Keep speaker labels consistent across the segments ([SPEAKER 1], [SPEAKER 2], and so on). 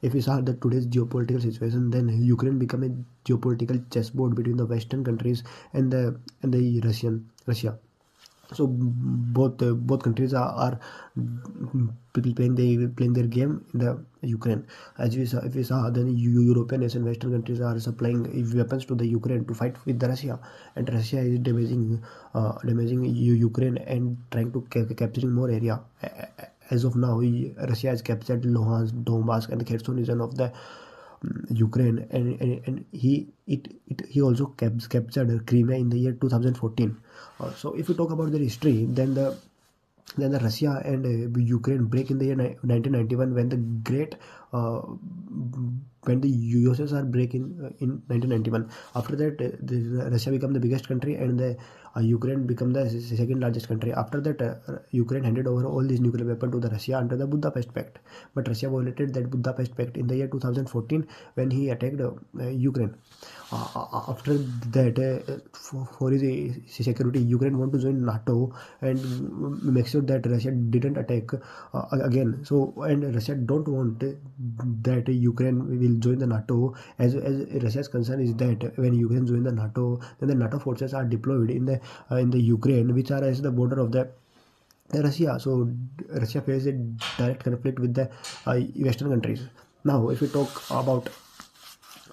[SPEAKER 1] if we saw the today's geopolitical situation, then Ukraine become a geopolitical chessboard between the Western countries and the Russia. So both countries are playing their game in the Ukraine. As we saw, if we saw, then European and Western countries are supplying weapons to the Ukraine to fight with the Russia, and Russia is damaging Ukraine and trying to capturing more area. As of now, Russia has captured Luhansk, Donbass, and the Kherson region of the Ukraine, and he also captured Crimea in the year 2014. So if you talk about their history, then the Russia and Ukraine break in the year 1991 when the great when the USSR break in 1991. After that, the Russia become the biggest country and the Ukraine become the second largest country. After that, Ukraine handed over all these nuclear weapons to the Russia under the Budapest Pact. But Russia violated that Budapest Pact in the year 2014 when he attacked Ukraine. After that, for his security, Ukraine want to join NATO and make sure that Russia didn't attack again. So, and Russia don't want that Ukraine will join the NATO. As Russia's concern is that when Ukraine join the NATO, then the NATO forces are deployed in the Ukraine, which are as the border of the Russia. So Russia faces a direct conflict with the Western countries. Now, if we talk about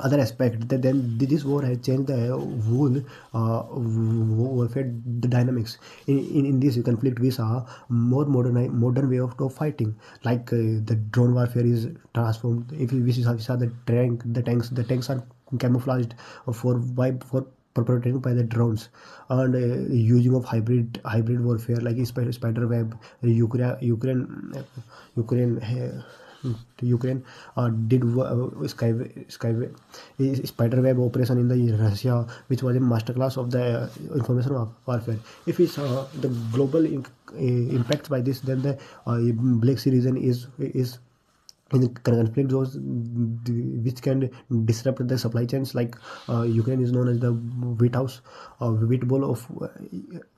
[SPEAKER 1] other aspect, then this war has changed the whole warfare dynamics. In this conflict, we saw more modern way of fighting, like the drone warfare is transformed. If we saw the tanks are camouflaged for perpetrated by the drones, and using of hybrid warfare like spider web. Ukraine did spider web operation in the Russia, which was a masterclass of the information warfare. If we saw the global impacts by this, then the Black Sea region is in the conflict zones which can disrupt the supply chains. Like Ukraine is known as the wheat bowl of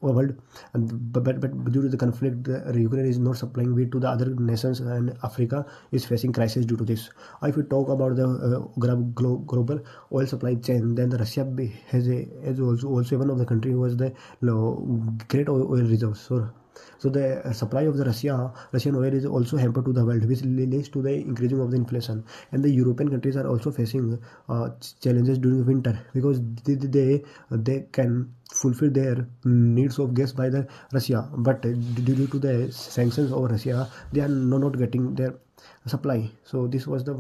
[SPEAKER 1] world, but due to the conflict, Ukraine is not supplying wheat to the other nations, and Africa is facing crisis due to this. If we talk about the global oil supply chain, then the Russia is also one of the country who has the great oil reserves. So the supply of the Russian oil is also hampered to the world, which leads to the increasing of the inflation. And the European countries are also facing challenges during winter, because they can fulfill their needs of gas by the Russia, but due to the sanctions of Russia, they are not getting their supply. So this was the